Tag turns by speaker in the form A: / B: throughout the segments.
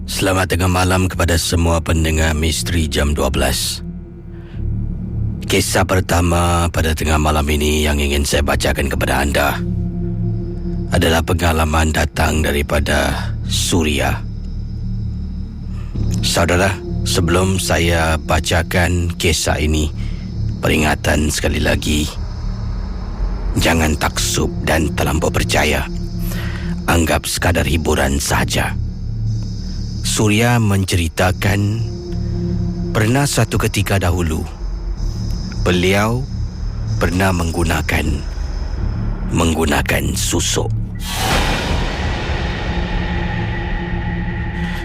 A: Selamat tengah malam kepada semua pendengar Misteri Jam 12. Kisah pertama pada tengah malam ini yang ingin saya bacakan kepada anda adalah pengalaman datang daripada Suria. Saudara, sebelum saya bacakan kisah ini, peringatan sekali lagi, jangan taksub dan terlampau percaya. Anggap sekadar hiburan sahaja. Suria menceritakan pernah suatu ketika dahulu beliau pernah menggunakan susuk.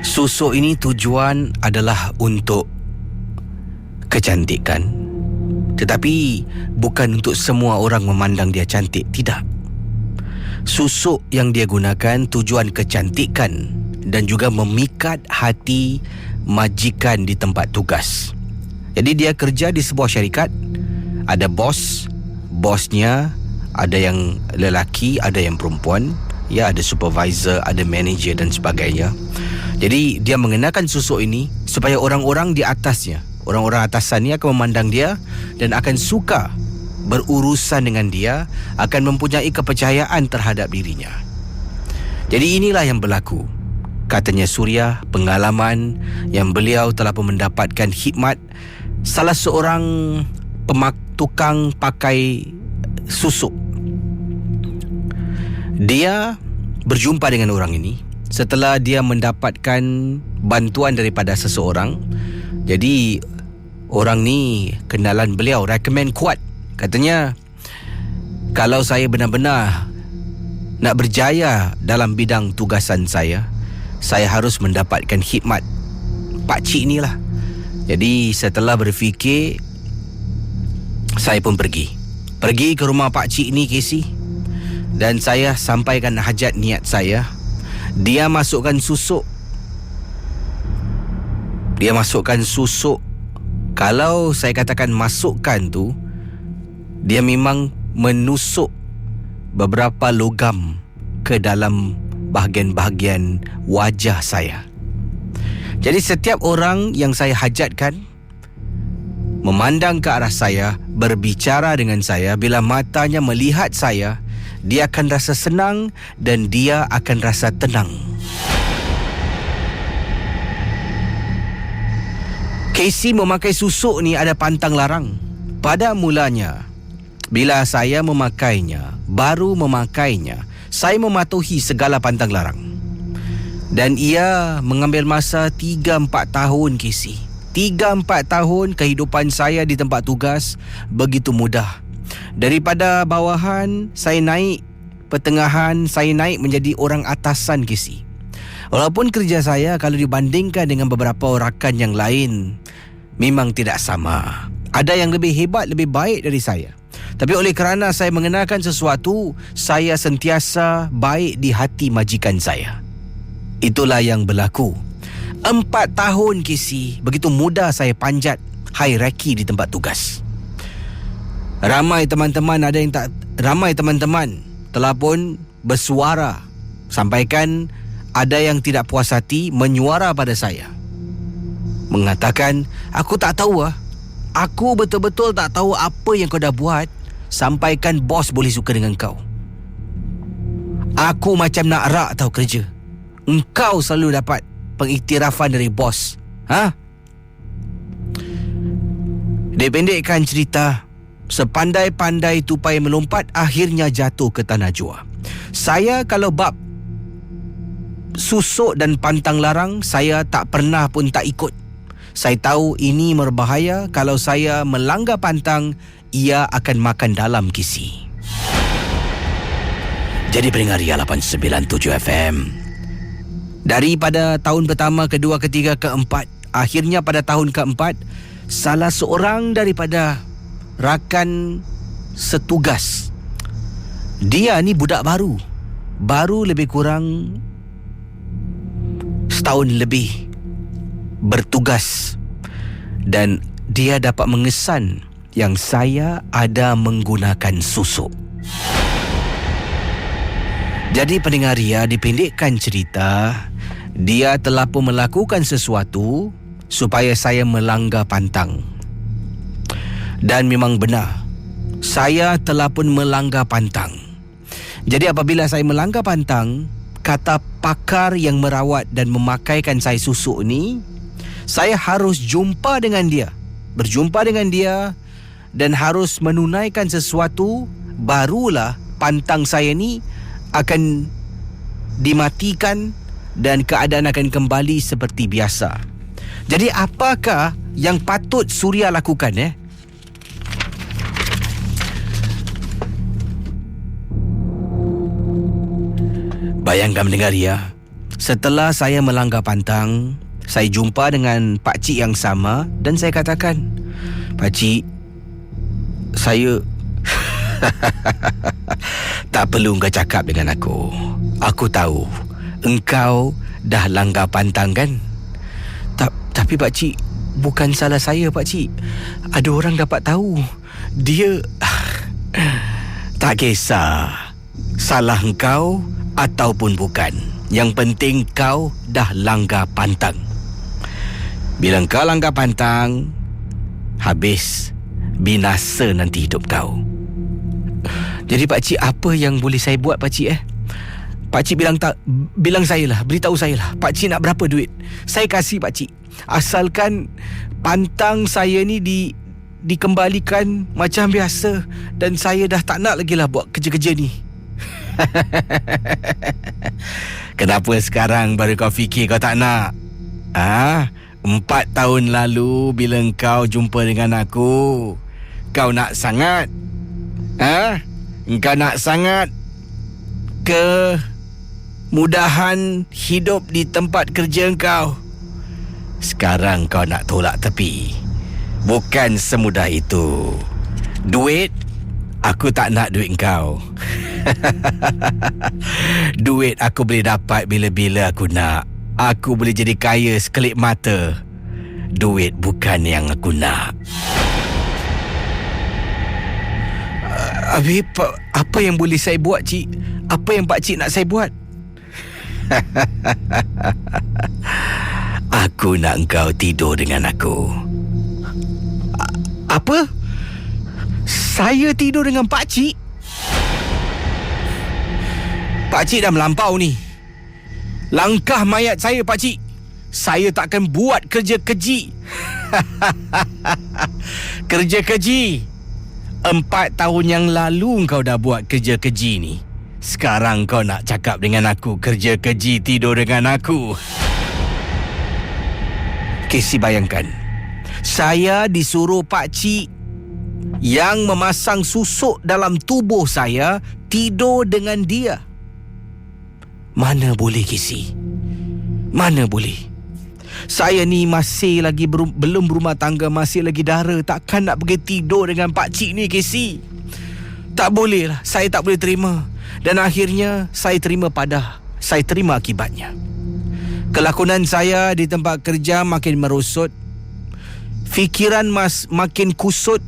A: Susuk ini tujuan adalah untuk kecantikan, tetapi bukan untuk semua orang memandang dia cantik, tidak. Susuk yang dia gunakan tujuan kecantikan dan juga memikat hati majikan di tempat tugas. Jadi dia kerja di sebuah syarikat, ada bosnya, ada yang lelaki, ada yang perempuan, ya, ada supervisor, ada manager dan sebagainya. Jadi dia mengenakan susuk ini supaya orang-orang di atasnya, orang-orang atasannya akan memandang dia dan akan suka berurusan dengan dia, akan mempunyai kepercayaan terhadap dirinya. Jadi inilah yang berlaku. Katanya Suria, pengalaman yang beliau telah pun mendapatkan khidmat salah seorang tukang pakai susuk. Dia berjumpa dengan orang ini setelah dia mendapatkan bantuan daripada seseorang. Jadi orang ni kenalan beliau, recommend kuat. Katanya, kalau saya benar-benar nak berjaya dalam bidang tugasan saya harus mendapatkan khidmat pakcik ni lah. Jadi setelah berfikir, saya pun pergi ke rumah pakcik ni, Casey, dan saya sampaikan hajat niat saya. Dia masukkan susuk. Kalau saya katakan masukkan tu, dia memang menusuk beberapa logam ke dalam bahagian-bahagian wajah saya. Jadi setiap orang yang saya hajatkan memandang ke arah saya, berbicara dengan saya, bila matanya melihat saya, dia akan rasa senang dan dia akan rasa tenang. Casey, memakai susuk ni ada pantang larang. Pada mulanya, bila saya baru memakainya, saya mematuhi segala pantang larang. Dan ia mengambil masa 3-4 tahun, Casey. 3-4 tahun kehidupan saya di tempat tugas begitu mudah. Daripada bawahan, saya naik pertengahan, saya naik menjadi orang atasan, Casey. Walaupun kerja saya kalau dibandingkan dengan beberapa rakan yang lain memang tidak sama. Ada yang lebih hebat, lebih baik dari saya. Tapi oleh kerana saya mengenakan sesuatu, saya sentiasa baik di hati majikan saya. Itulah yang berlaku. 4 tahun, Casey, begitu mudah saya panjat hierarki di tempat tugas. Ramai teman-teman telah pun bersuara, sampaikan ada yang tidak puas hati menyuara pada saya, mengatakan, aku tak tahu aku betul-betul tak tahu apa yang kau dah buat sampaikan bos boleh suka dengan kau. Aku macam nak rak tahu kerja. Engkau selalu dapat pengiktirafan dari bos. Dipendekkan cerita, sepandai-pandai tupai melompat, akhirnya jatuh ke tanah jua. Saya kalau bab susuk dan pantang larang, saya tak pernah pun tak ikut. Saya tahu ini berbahaya. Kalau saya melanggar pantang, ia akan makan dalam, Kisi. Jadi pendengar Ria 897 FM, daripada tahun pertama, kedua, ketiga, keempat, akhirnya pada tahun keempat, salah seorang daripada rakan setugas, dia ni budak baru lebih kurang setahun lebih bertugas, dan dia dapat mengesan yang saya ada menggunakan susuk. Jadi pendengar Ria, dipendekkan cerita, Dia telah pun melakukan sesuatu supaya saya melanggar pantang. Dan memang benar, saya telah pun melanggar pantang. Jadi apabila saya melanggar pantang, kata pakar yang merawat dan memakaikan saya susuk ni, saya harus jumpa dengan dia, berjumpa dengan dia, dan harus menunaikan sesuatu. Barulah pantang saya ni akan dimatikan dan keadaan akan kembali seperti biasa. Jadi apakah yang patut Suria lakukan? Bayangkan mendengar ya, setelah saya melanggar pantang, saya jumpa dengan pakcik yang sama dan saya katakan, "Pakcik, saya..." "Tak perlu engkau cakap dengan aku. Aku tahu engkau dah langgar pantang kan?" Tapi pakcik, bukan salah saya pakcik. Ada orang dapat tahu. Dia..." "Tak kisah salah engkau ataupun bukan. Yang penting kau dah langgar pantang. Bila kau langgar pantang, habis, binasa nanti hidup kau." Jadi pakcik, apa yang boleh saya buat pakcik? Pakcik bilang saya lah, beritahu saya lah, pakcik nak berapa duit? Saya kasih pakcik. Asalkan pantang saya ni dikembalikan macam biasa, dan saya dah tak nak lagi lah buat kerja-kerja ni. Kenapa sekarang baru kau fikir kau tak nak? 4 tahun lalu bila kau jumpa dengan aku, kau nak sangat? Kau nak sangat kemudahan hidup di tempat kerja kau. Sekarang kau nak tolak tepi. Bukan semudah itu. Duit, aku tak nak duit kau. Duit aku boleh dapat bila-bila aku nak. Aku boleh jadi kaya sekelip mata. Duit bukan yang aku nak. Habis apa yang boleh saya buat, cik? Apa yang pakcik nak saya buat? Aku nak engkau tidur dengan aku. Apa? Saya tidur dengan pakcik? Pakcik dah melampau ni. Langkah mayat saya, pakcik. Saya takkan buat kerja keji. Kerja keji. 4 tahun yang lalu kau dah buat kerja keji ni. Sekarang kau nak cakap dengan aku kerja keji, tidur dengan aku. Casey, bayangkan, saya disuruh pakcik yang memasang susuk dalam tubuh saya tidur dengan dia. Mana boleh, Casey? Mana boleh? Saya ni masih lagi belum berumah tangga, masih lagi dara. Takkan nak pergi tidur dengan pakcik ni, Casey. Tak boleh lah. Saya tak boleh terima. Dan akhirnya saya terima saya terima akibatnya. Kelakonan saya di tempat kerja makin merosot. Fikiran makin kusut.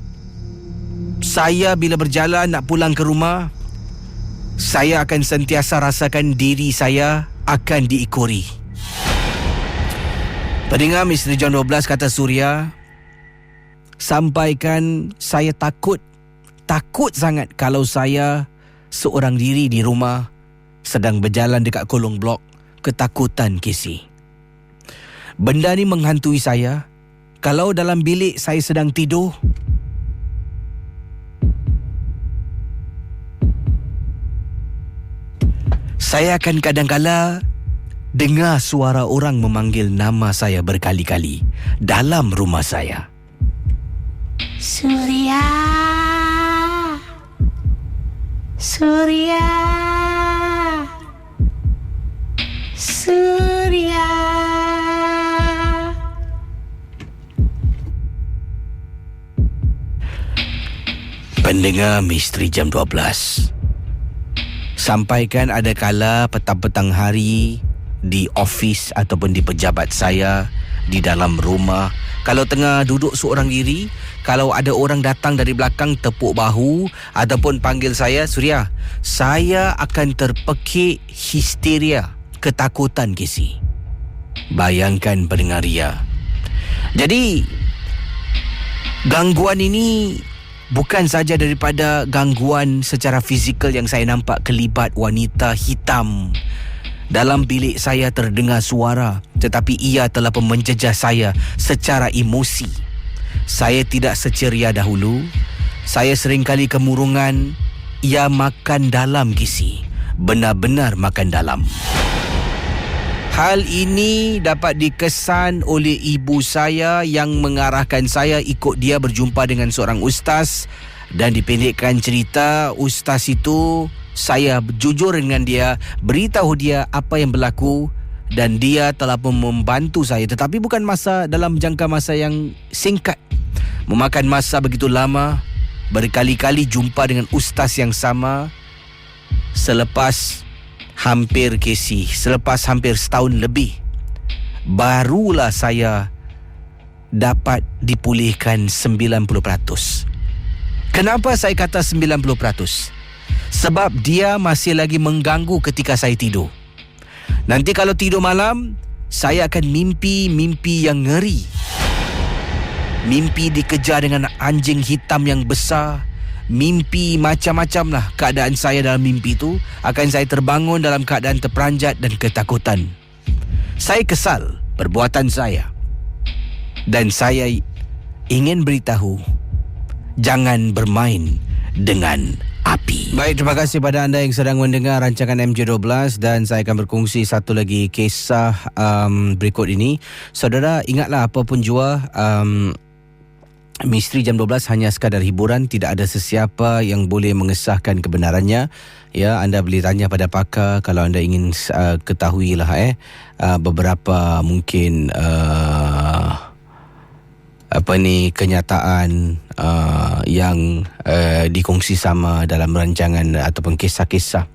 A: Saya bila berjalan nak pulang ke rumah, saya akan sentiasa rasakan diri saya akan diikori. Pendengar Misteri Jam 12, kata Suria, sampaikan saya takut sangat kalau saya seorang diri di rumah sedang berjalan dekat kolong blok. Ketakutan, Casey. Benda ni menghantui saya. Kalau dalam bilik saya sedang tidur, saya akan kadang-kala dengar suara orang memanggil nama saya berkali-kali dalam rumah saya.
B: Suria, Suria, Suria.
A: Pendengar Misteri Jam 12, sampaikan ada kala petang-petang hari di ofis ataupun di pejabat saya, di dalam rumah, kalau tengah duduk seorang diri, kalau ada orang datang dari belakang tepuk bahu ataupun panggil saya, Suria, saya akan terpekik histeria, ketakutan, Casey. Bayangkan pendengar Ria. Jadi gangguan ini bukan saja daripada gangguan secara fizikal yang saya nampak kelibat wanita hitam. Dalam bilik saya terdengar suara, tetapi ia telah pun menjejah saya secara emosi. Saya tidak seceria dahulu. Saya seringkali kemurungan. Ia makan dalam, Gisi. Benar-benar makan dalam. Hal ini dapat dikesan oleh ibu saya yang mengarahkan saya ikut dia berjumpa dengan seorang ustaz. Dan dipendekkan cerita, ustaz itu, saya jujur dengan dia, beritahu dia apa yang berlaku dan dia telah pun membantu saya. Tetapi bukan dalam jangka masa yang singkat. Memakan masa begitu lama, berkali-kali jumpa dengan ustaz yang sama. Selepas hampir setahun lebih, barulah saya dapat dipulihkan 90%. Kenapa saya kata 90%? Sebab dia masih lagi mengganggu ketika saya tidur. Nanti kalau tidur malam, saya akan mimpi yang ngeri. Mimpi dikejar dengan anjing hitam yang besar. Mimpi macam-macam lah keadaan saya dalam mimpi itu. Akan saya terbangun dalam keadaan terperanjat dan ketakutan. Saya kesal perbuatan saya. Dan saya ingin beritahu, jangan bermain dengan api. Baik, terima kasih pada anda yang sedang mendengar rancangan MJ12 dan saya akan berkongsi satu lagi kisah berikut ini. Saudara, ingatlah apapun jua, Misteri Jam 12 hanya sekadar hiburan, tidak ada sesiapa yang boleh mengesahkan kebenarannya. Ya, anda boleh tanya pada pakar kalau anda ingin ketahuilah beberapa mungkin kenyataan yang dikongsi sama dalam rancangan ataupun kisah-kisah.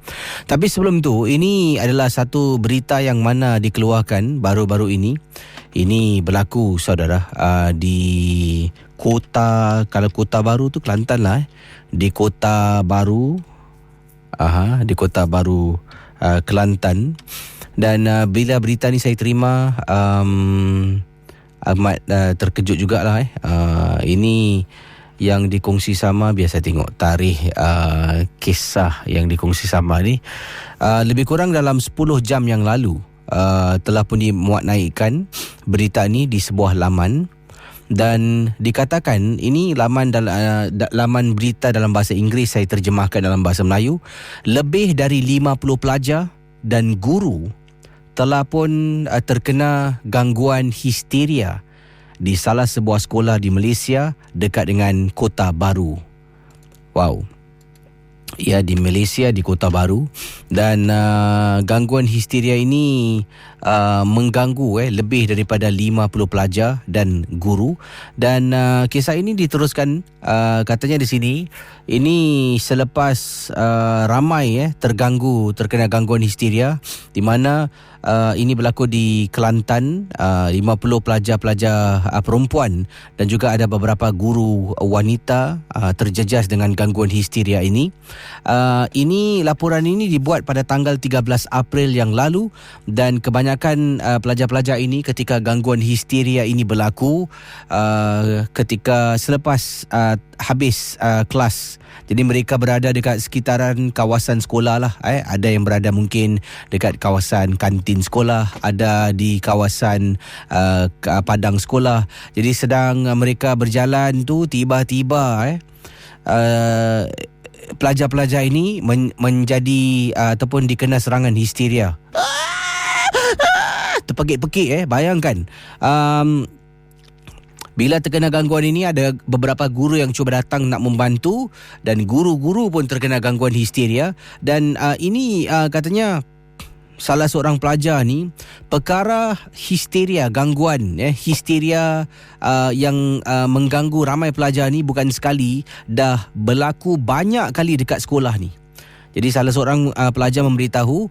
A: Tapi sebelum itu, ini adalah satu berita yang mana dikeluarkan baru-baru ini. Ini berlaku, saudara, di Kota, kalau Kota Baru tu Kelantan lah, di Kota Baru, di Kota Baru Kelantan. Dan bila berita ni saya terima, amat terkejut jugalah. Ini yang dikongsi sama, biasa tengok tarikh kisah yang dikongsi sama ni, lebih kurang dalam 10 jam yang lalu telah pun dimuat naikkan berita ni di sebuah laman. Dan dikatakan ini laman berita dalam bahasa Inggeris, saya terjemahkan dalam bahasa Melayu. Lebih dari 50 pelajar dan guru telah pun terkena gangguan histeria di salah sebuah sekolah di Malaysia dekat dengan Kota Baru. Wow. Ya, di Malaysia, di Kota Baru. Dan gangguan histeria ini mengganggu lebih daripada 50 pelajar dan guru. Dan kisah ini diteruskan, katanya di sini, ini selepas ramai terkena gangguan histeria, di mana ini berlaku di Kelantan. 50 pelajar-pelajar perempuan dan juga ada beberapa guru wanita terjejas dengan gangguan histeria ini. Ini laporan ini dibuat pada tanggal 13 April yang lalu dan kebanyakan pelajar-pelajar ini ketika gangguan histeria ini berlaku ketika selepas habis kelas. Jadi mereka berada dekat sekitaran kawasan sekolah lah. Ada yang berada mungkin dekat kawasan kantin sekolah, ada di kawasan padang sekolah. Jadi sedang mereka berjalan tu, tiba-tiba pelajar-pelajar ini menjadi ataupun dikena serangan histeria. Terpekik-pekik bayangkan. Bila terkena gangguan ini, ada beberapa guru yang cuba datang nak membantu dan guru-guru pun terkena gangguan histeria. Dan ini katanya salah seorang pelajar ni, perkara histeria, gangguan histeria yang mengganggu ramai pelajar ni bukan sekali, dah berlaku banyak kali dekat sekolah ni. Jadi salah seorang pelajar memberitahu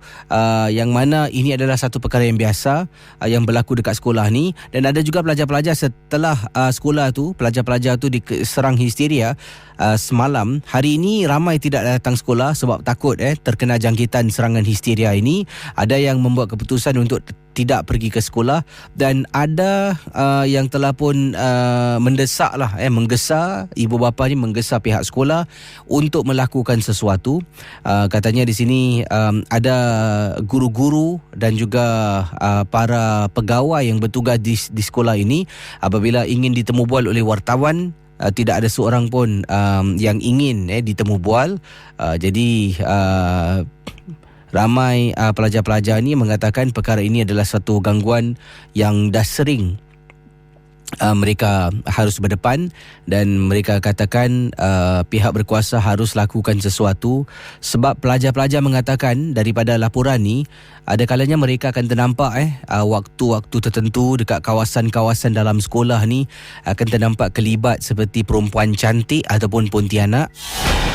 A: yang mana ini adalah satu perkara yang biasa yang berlaku dekat sekolah ni. Dan ada juga pelajar-pelajar setelah sekolah tu, pelajar-pelajar tu diserang histeria semalam. Hari ini ramai tidak datang sekolah sebab takut terkena jangkitan serangan histeria ini. Ada yang membuat keputusan untuk tidak pergi ke sekolah, dan ada yang telah pun menggesa, ibu bapa ni menggesa pihak sekolah untuk melakukan sesuatu. Katanya di sini ada guru-guru dan juga para pegawai yang bertugas di sekolah ini, apabila ingin ditemu bual oleh wartawan, tidak ada seorang pun yang ingin ditemu bual. Jadi ramai pelajar-pelajar ni mengatakan perkara ini adalah satu gangguan yang dah sering mereka harus berdepan, dan mereka katakan pihak berkuasa harus lakukan sesuatu, sebab pelajar-pelajar mengatakan daripada laporan ni, ada kalanya mereka akan ternampak waktu-waktu tertentu dekat kawasan-kawasan dalam sekolah ni akan ternampak kelibat seperti perempuan cantik ataupun pontianak.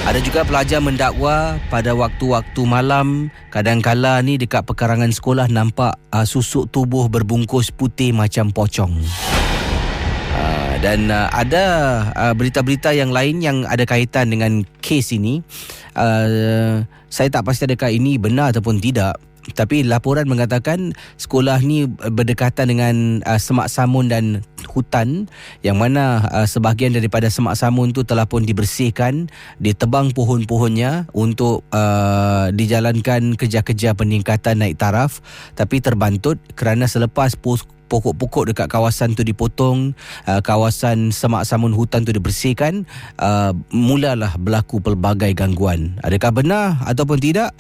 A: Ada juga pelajar mendakwa pada waktu-waktu malam, kadang-kala ni dekat pekarangan sekolah nampak susuk tubuh berbungkus putih macam pocong. Dan ada berita-berita yang lain yang ada kaitan dengan kes ini. Saya tak pasti adakah ini benar ataupun tidak, tapi laporan mengatakan sekolah ni berdekatan dengan semak samun dan hutan, yang mana sebahagian daripada semak samun tu telah pun dibersihkan, ditebang pohon-pohonnya untuk dijalankan kerja-kerja peningkatan naik taraf, tapi terbantut kerana selepas pokok-pokok dekat kawasan tu dipotong, kawasan semak samun hutan tu dibersihkan, mulalah berlaku pelbagai gangguan. Adakah benar ataupun tidak?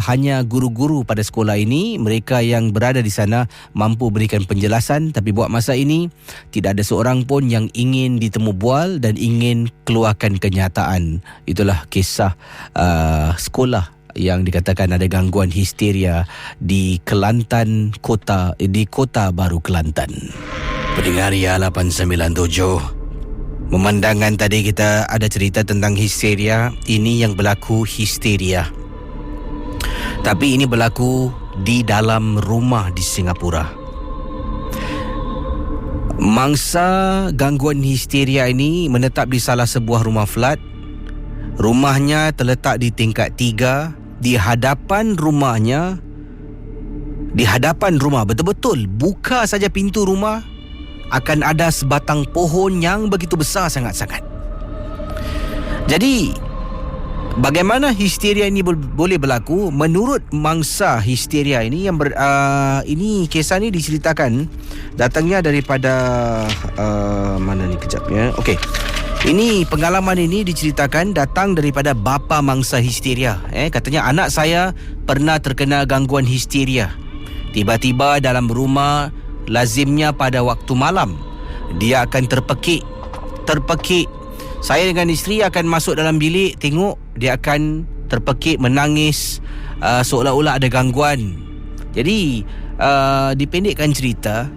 A: Hanya guru-guru pada sekolah ini, mereka yang berada di sana mampu berikan penjelasan, tapi buat masa ini tidak ada seorang pun yang ingin ditemu bual dan ingin keluarkan kenyataan. Itulah kisah sekolah yang dikatakan ada gangguan histeria di Kelantan, di Kota Baru Kelantan. Pendengar ya 897, memandangan tadi kita ada cerita tentang histeria. Ini yang berlaku histeria, tapi ini berlaku di dalam rumah di Singapura. Mangsa gangguan histeria ini menetap di salah sebuah rumah flat. Rumahnya terletak di tingkat 3. Di hadapan rumah, betul-betul buka saja pintu rumah, akan ada sebatang pohon yang begitu besar sangat-sangat. Jadi bagaimana histeria ini boleh berlaku? Menurut mangsa histeria ini, ini kisah ni diceritakan datangnya daripada mana ni kejapnya. Okey. Ini pengalaman ini diceritakan datang daripada bapa mangsa histeria. Katanya anak saya pernah terkena gangguan histeria. Tiba-tiba dalam rumah, lazimnya pada waktu malam dia akan terpekik. Saya dengan isteri akan masuk dalam bilik, tengok dia akan terpekik, menangis, seolah-olah ada gangguan. Jadi dipendekkan cerita,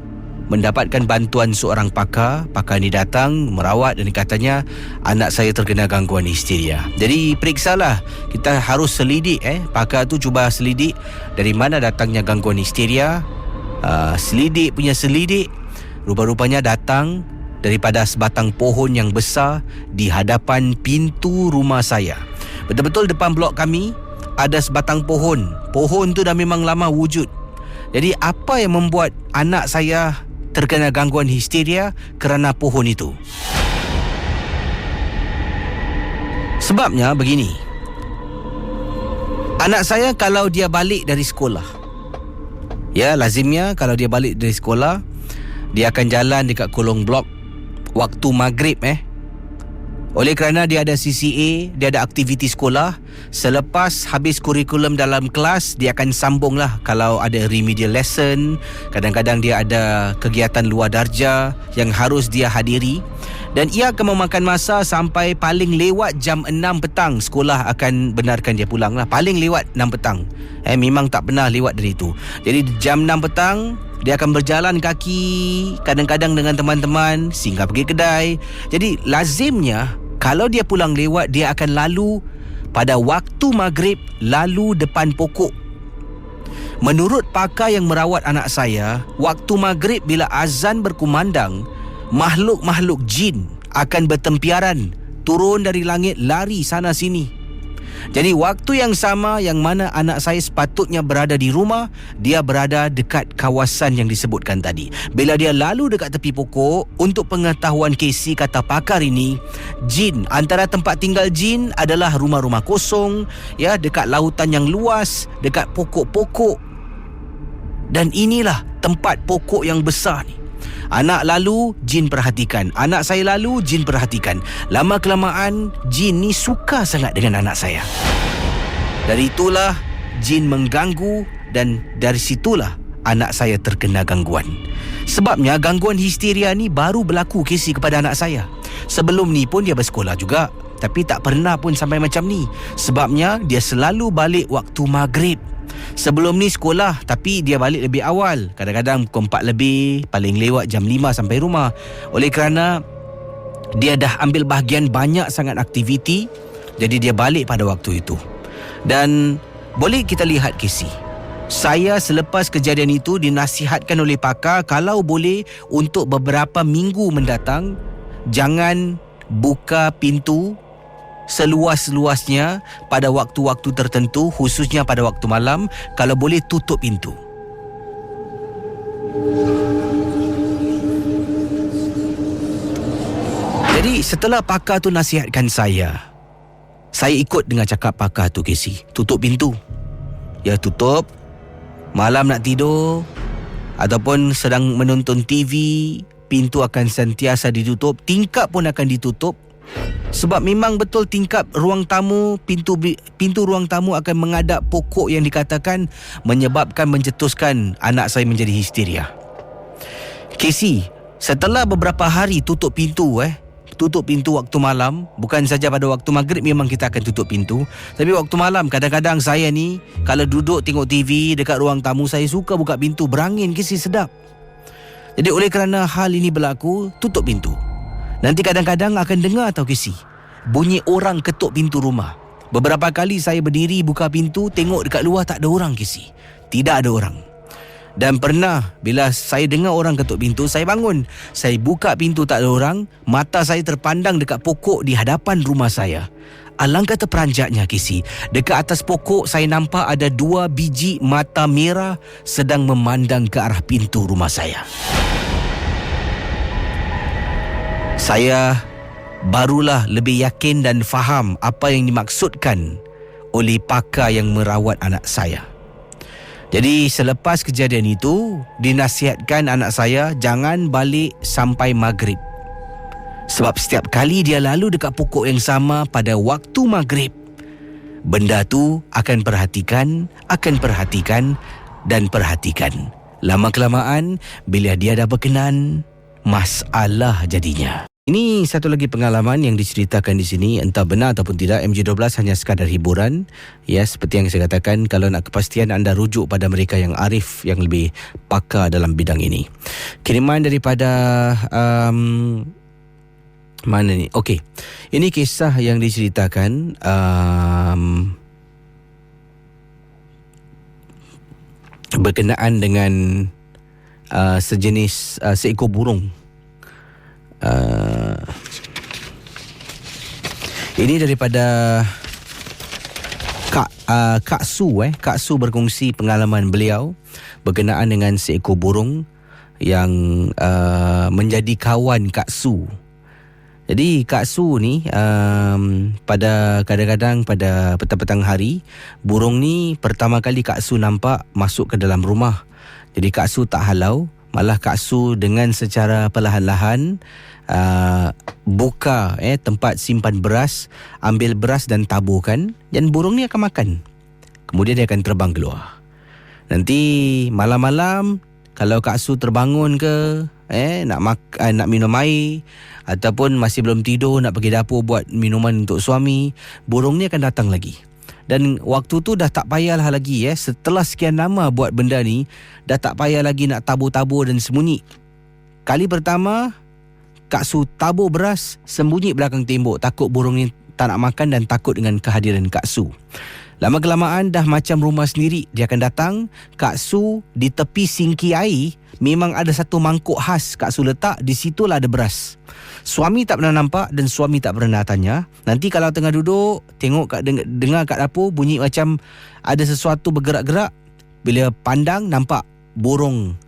A: mendapatkan bantuan seorang pakar ni datang merawat, dan katanya anak saya terkena gangguan histeria. Jadi periksalah, kita harus selidik, pakar tu cuba selidik dari mana datangnya gangguan histeria. Selidik, rupa-rupanya datang daripada sebatang pohon yang besar di hadapan pintu rumah saya. Betul-betul depan blok kami ada sebatang pohon. Pohon tu dah memang lama wujud. Jadi apa yang membuat anak saya terkena gangguan histeria? Kerana pohon itu. Sebabnya begini. Anak saya kalau dia balik dari sekolah, lazimnya kalau dia balik dari sekolah, dia akan jalan dekat kolong blok waktu maghrib. Oleh kerana dia ada CCA, dia ada aktiviti sekolah, selepas habis kurikulum dalam kelas, dia akan sambunglah kalau ada remedial lesson. Kadang-kadang dia ada kegiatan luar darjah yang harus dia hadiri, dan ia akan memakan masa sampai paling lewat jam 6 petang. Sekolah akan benarkan dia pulang lah. Paling lewat 6 petang. Memang tak pernah lewat dari itu. Jadi jam 6 petang dia akan berjalan kaki, kadang-kadang dengan teman-teman, singgah pergi kedai. Jadi lazimnya kalau dia pulang lewat, dia akan lalu pada waktu maghrib, lalu depan pokok. Menurut pakar yang merawat anak saya, waktu maghrib bila azan berkumandang, makhluk-makhluk jin akan bertempiaran, turun dari langit, lari sana sini. Jadi waktu yang sama yang mana anak saya sepatutnya berada di rumah, dia berada dekat kawasan yang disebutkan tadi. Bila dia lalu dekat tepi pokok, untuk pengetahuan Casey, kata pakar ini, jin, antara tempat tinggal jin adalah rumah-rumah kosong, ya, dekat lautan yang luas, dekat pokok-pokok. Dan inilah tempat pokok yang besar ni. Anak lalu, jin perhatikan. Anak saya lalu, jin perhatikan. Lama-kelamaan, jin ni suka sangat dengan anak saya. Dari itulah, jin mengganggu dan dari situlah anak saya terkena gangguan. Sebabnya, gangguan histeria ni baru berlaku Casey kepada anak saya. Sebelum ni pun dia bersekolah juga. Tapi tak pernah pun sampai macam ni. Sebabnya, dia selalu balik waktu maghrib. Sebelum ni sekolah, tapi dia balik lebih awal. Kadang-kadang pukul 4 lebih, paling lewat jam 5 sampai rumah. Oleh kerana dia dah ambil bahagian banyak sangat aktiviti, jadi dia balik pada waktu itu. Dan boleh kita lihat Casey, saya selepas kejadian itu dinasihatkan oleh pakar, kalau boleh untuk beberapa minggu mendatang, jangan buka pintu seluas-luasnya pada waktu-waktu tertentu, khususnya pada waktu malam. Kalau boleh tutup pintu. Jadi setelah pakar tu nasihatkan saya ikut dengan cakap pakar tu Casey. Tutup pintu. Ya, tutup. Malam nak tidur ataupun sedang menonton TV, pintu akan sentiasa ditutup. Tingkap pun akan ditutup. Sebab memang betul tingkap ruang tamu, pintu ruang tamu akan menghadap pokok yang dikatakan menyebabkan mencetuskan anak saya menjadi histeria. Casey, setelah beberapa hari tutup pintu waktu malam, bukan saja pada waktu maghrib memang kita akan tutup pintu, tapi waktu malam kadang-kadang saya ni kalau duduk tengok TV dekat ruang tamu, saya suka buka pintu, berangin Casey, sedap. Jadi oleh kerana hal ini berlaku, tutup pintu. Nanti kadang-kadang akan dengar tau Casey, bunyi orang ketuk pintu rumah. Beberapa kali saya berdiri buka pintu, tengok dekat luar tak ada orang Casey. Tidak ada orang. Dan pernah bila saya dengar orang ketuk pintu, saya bangun. Saya buka pintu tak ada orang, mata saya terpandang dekat pokok di hadapan rumah saya. Alangkah terperanjatnya Casey, dekat atas pokok saya nampak ada 2 biji mata merah sedang memandang ke arah pintu rumah saya. Saya barulah lebih yakin dan faham apa yang dimaksudkan oleh pakar yang merawat anak saya. Jadi selepas kejadian itu, dinasihatkan anak saya jangan balik sampai maghrib. Sebab setiap kali dia lalu dekat pokok yang sama pada waktu maghrib, benda tu akan perhatikan dan perhatikan. Lama-kelamaan, bila dia dah berkenan, masalah jadinya. Ini satu lagi pengalaman yang diceritakan di sini, entah benar ataupun tidak. MJ12 hanya sekadar hiburan. Ya, seperti yang saya katakan, kalau nak kepastian anda rujuk pada mereka yang arif, yang lebih pakar dalam bidang ini. Kiriman daripada mana ni? Okey. Ini kisah yang diceritakan berkenaan dengan sejenis seekor burung. Ini daripada Kak Su. Kak Su berkongsi pengalaman beliau berkenaan dengan seekor burung yang menjadi kawan Kak Su. Jadi Kak Su ni pada kadang-kadang pada petang-petang hari, burung ni pertama kali Kak Su nampak masuk ke dalam rumah. Jadi Kak Su tak halau, malah Kak Su dengan secara perlahan-lahan buka tempat simpan beras, ambil beras dan taburkan, dan burung ni akan makan. Kemudian dia akan terbang keluar. Nanti malam-malam kalau Kak Su terbangun ke nak minum air ataupun masih belum tidur nak pergi dapur buat minuman untuk suami, burung ni akan datang lagi. Dan waktu tu dah tak payahlah lagi setelah sekian lama buat benda ni, dah tak payah lagi nak tabur-tabur dan sembunyi. Kali pertama Kak Su tabur beras, sembunyi belakang tembok, takut burung ni tak nak makan dan takut dengan kehadiran Kak Su. Lama-kelamaan dah macam rumah sendiri. Dia akan datang, Kak Su di tepi singki air memang ada satu mangkuk khas Kak Su letak, di situlah ada beras. Suami tak pernah nampak dan suami tak pernah tanya. Nanti kalau tengah duduk, tengok dengar kat dapur bunyi macam ada sesuatu bergerak-gerak. Bila pandang nampak borong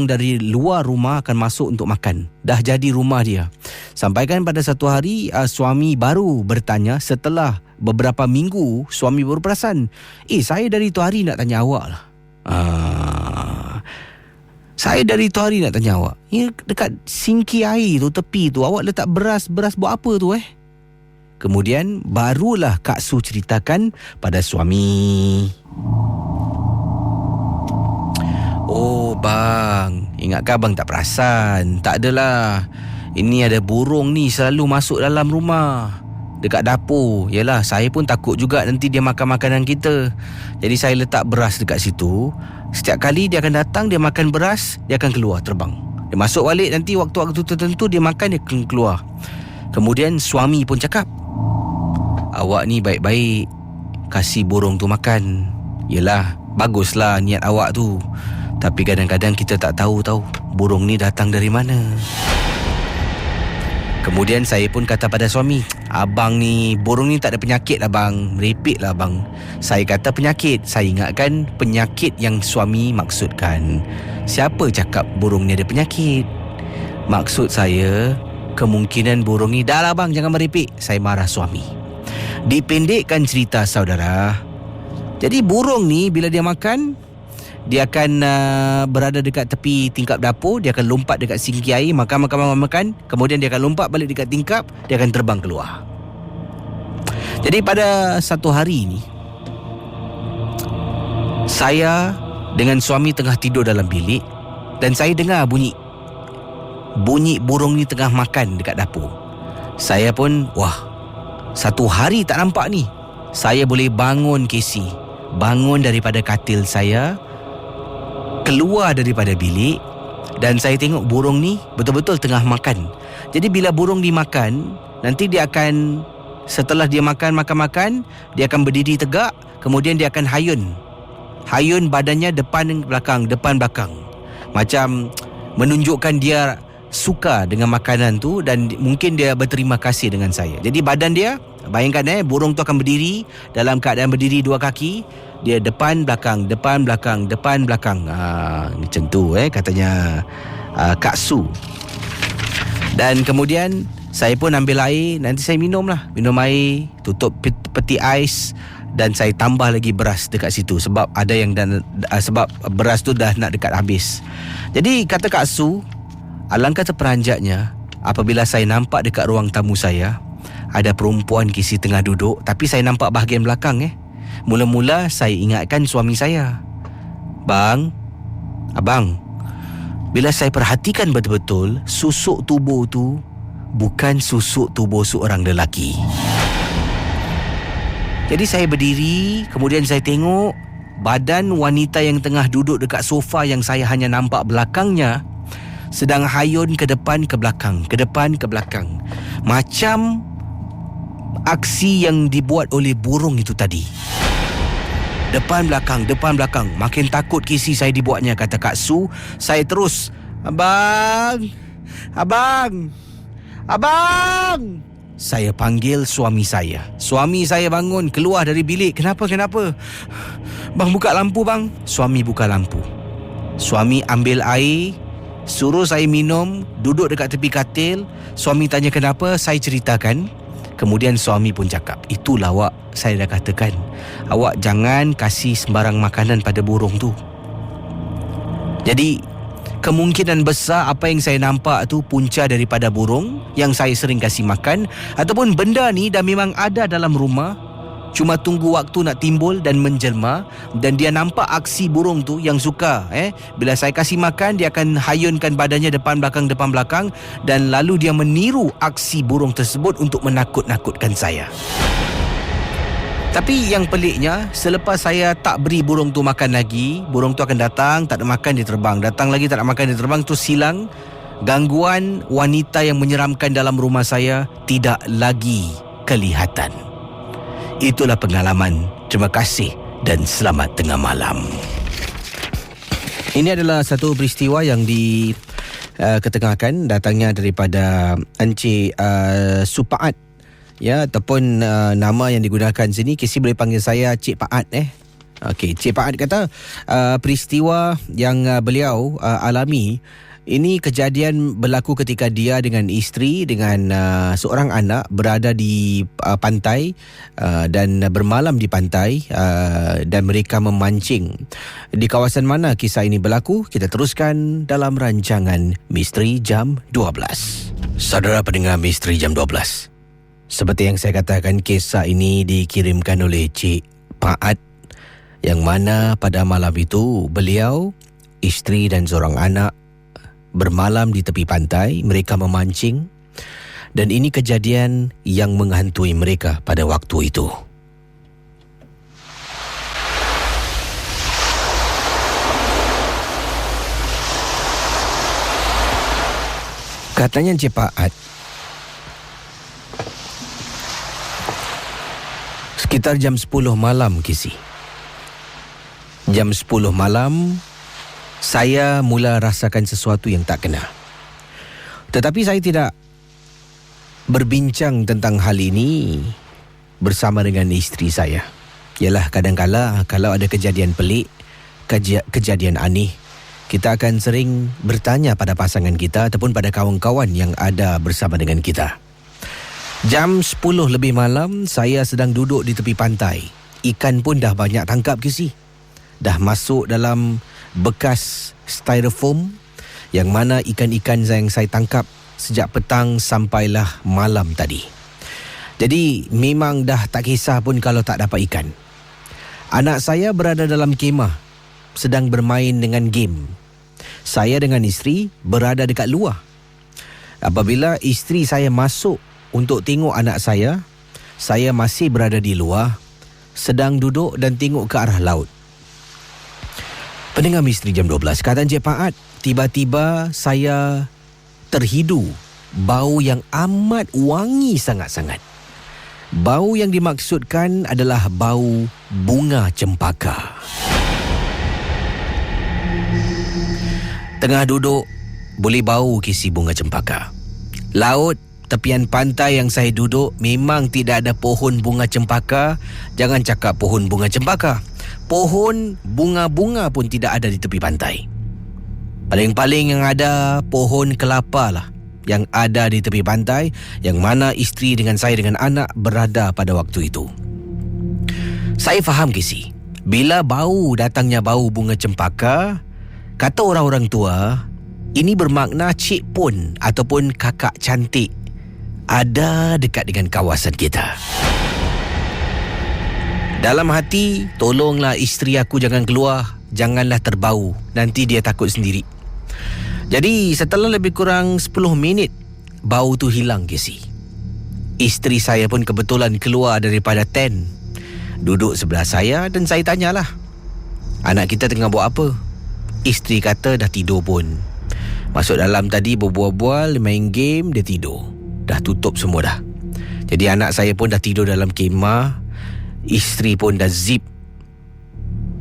A: dari luar rumah akan masuk untuk makan. Dah jadi rumah dia. Sampaikan pada satu hari suami baru bertanya, setelah beberapa minggu suami baru perasan, saya dari tu hari nak tanya awak lah. Saya dari tu hari nak tanya awak. Dekat singki air tu, tepi tu, awak letak beras buat apa tu Kemudian barulah Kak Su ceritakan pada suami. Oh bang, ingatkah abang tak perasan? Tak adalah. Ini ada burung ni selalu masuk dalam rumah, dekat dapur. Yalah, saya pun takut juga nanti dia makan makanan kita. Jadi saya letak beras dekat situ. Setiap kali dia akan datang, dia makan beras, dia akan keluar terbang. Dia masuk balik, nanti waktu-waktu tertentu dia makan, dia akan keluar. Kemudian suami pun cakap, awak ni baik-baik kasih burung tu makan. Yelah, baguslah niat awak tu. Tapi kadang-kadang kita tak tahu burung ni datang dari mana. Kemudian saya pun kata pada suami, abang ni, burung ni tak ada penyakit lah bang, merepek lah bang. Saya kata penyakit, saya ingatkan penyakit yang suami maksudkan. Siapa cakap burung ni ada penyakit? Maksud saya, kemungkinan burung ni, dah lah bang, jangan merepek. Saya marah suami. Dipendekkan cerita saudara, jadi burung ni bila dia makan, dia akan berada dekat tepi tingkap dapur. Dia akan lompat dekat singki air, makan. Kemudian dia akan lompat balik dekat tingkap. Dia akan terbang keluar. Jadi pada satu hari ni, saya dengan suami tengah tidur dalam bilik, dan saya dengar bunyi burung ni tengah makan dekat dapur. Saya pun, satu hari tak nampak ni. Saya boleh bangun Casey, bangun daripada katil saya, keluar daripada bilik, dan saya tengok burung ni betul-betul tengah makan. Jadi bila burung dimakan, nanti dia akan, setelah dia makan, dia akan berdiri tegak. Kemudian dia akan hayun badannya depan belakang, macam menunjukkan dia suka dengan makanan tu, dan mungkin dia berterima kasih dengan saya. Jadi badan dia, bayangkan burung tu akan berdiri dalam keadaan berdiri dua kaki. Dia depan belakang. Macam tu katanya Kak Su. Dan kemudian saya pun ambil air, nanti saya minum air, tutup peti ais, dan saya tambah lagi beras dekat situ sebab sebab beras tu dah nak dekat habis. Jadi kata Kak Su, alangkah terperanjatnya apabila saya nampak dekat ruang tamu saya ada perempuan kisi tengah duduk, tapi saya nampak bahagian belakang. Mula-mula saya ingatkan suami saya. Bang, abang, bila saya perhatikan betul-betul, susuk tubuh tu bukan susuk tubuh seorang lelaki. Jadi saya berdiri, kemudian saya tengok badan wanita yang tengah duduk dekat sofa yang saya hanya nampak belakangnya sedang hayun ke depan ke belakang, macam aksi yang dibuat oleh burung itu tadi. Depan belakang. Makin takut kisi saya dibuatnya, kata Kak Su. Saya terus, Abang. Saya panggil suami saya. Suami saya bangun, keluar dari bilik. Kenapa? Bang, buka lampu bang. Suami buka lampu. Suami ambil air, suruh saya minum, duduk dekat tepi katil. Suami tanya kenapa, saya ceritakan. Kemudian suami pun cakap, itulah awak, saya dah katakan, awak jangan kasih sembarang makanan pada burung tu. Jadi kemungkinan besar apa yang saya nampak tu punca daripada burung yang saya sering kasih makan, ataupun benda ni dah memang ada dalam rumah, cuma tunggu waktu nak timbul dan menjelma. Dan dia nampak aksi burung tu yang suka bila saya kasih makan, dia akan hayunkan badannya depan belakang, dan lalu dia meniru aksi burung tersebut untuk menakut-nakutkan saya. Tapi yang peliknya, selepas saya tak beri burung tu makan lagi, burung tu akan datang, tak ada makan dia terbang, datang lagi tak ada makan dia terbang, tu silang. Gangguan wanita yang menyeramkan dalam rumah saya tidak lagi kelihatan. Itulah pengalaman. Terima kasih dan selamat tengah malam. Ini adalah satu peristiwa yang ketengahkan, datangnya daripada Encik Supaat, ya, ataupun nama yang digunakan sini. Kisi boleh panggil saya Cik Paat. Okey, Cik Paat kata peristiwa yang beliau alami ini kejadian berlaku ketika dia dengan isteri dengan seorang anak berada di pantai dan bermalam di pantai dan mereka memancing. Di kawasan mana kisah ini berlaku? Kita teruskan dalam rancangan Misteri Jam 12. Saudara pendengar Misteri Jam 12. Seperti yang saya katakan, kisah ini dikirimkan oleh Cik Paat, yang mana pada malam itu beliau, isteri dan seorang anak bermalam di tepi pantai. Mereka memancing dan ini kejadian yang menghantui mereka pada waktu itu. Katanya Encik Paat, sekitar jam 10 malam Kisi. Jam 10 malam saya mula rasakan sesuatu yang tak kena. Tetapi saya tidak berbincang tentang hal ini bersama dengan isteri saya. Yalah, kadang-kala kalau ada kejadian pelik, kejadian aneh, kita akan sering bertanya pada pasangan kita ataupun pada kawan-kawan yang ada bersama dengan kita. Jam 10 lebih malam, saya sedang duduk di tepi pantai. Ikan pun dah banyak tangkap Kisi. Dah masuk dalam bekas styrofoam, yang mana ikan-ikan yang saya tangkap sejak petang sampailah malam tadi. Jadi memang dah tak kisah pun kalau tak dapat ikan. Anak saya berada dalam kemah sedang bermain dengan game. Saya dengan isteri berada dekat luar. Apabila isteri saya masuk untuk tengok anak saya masih berada di luar sedang duduk dan tengok ke arah laut. Pendengar Misteri Jam 12, kata Encik Paat, tiba-tiba saya terhidu bau yang amat wangi sangat-sangat. Bau yang dimaksudkan adalah bau bunga cempaka. Tengah duduk, boleh bau Kisi bunga cempaka. Laut, tepian pantai yang saya duduk memang tidak ada pohon bunga cempaka. Jangan cakap pohon bunga cempaka, pohon bunga-bunga pun tidak ada di tepi pantai. Paling-paling yang ada pohon kelapa lah yang ada di tepi pantai, yang mana isteri dengan saya dengan anak berada pada waktu itu. Saya faham Kisi, bila datangnya bau bunga cempaka, kata orang-orang tua, ini bermakna cik pun ataupun kakak cantik ada dekat dengan kawasan kita. Dalam hati, tolonglah isteri aku jangan keluar, janganlah terbau, nanti dia takut sendiri. Jadi setelah lebih kurang 10 minit, bau tu hilang Kisi. Isteri saya pun kebetulan keluar daripada tent, duduk sebelah saya dan saya tanyalah, anak kita tengah buat apa? Isteri kata dah tidur pun. Masuk dalam tadi berbual-bual, main game, dia tidur. Dah tutup semua dah. Jadi anak saya pun dah tidur dalam kemah, isteri pun dah zip,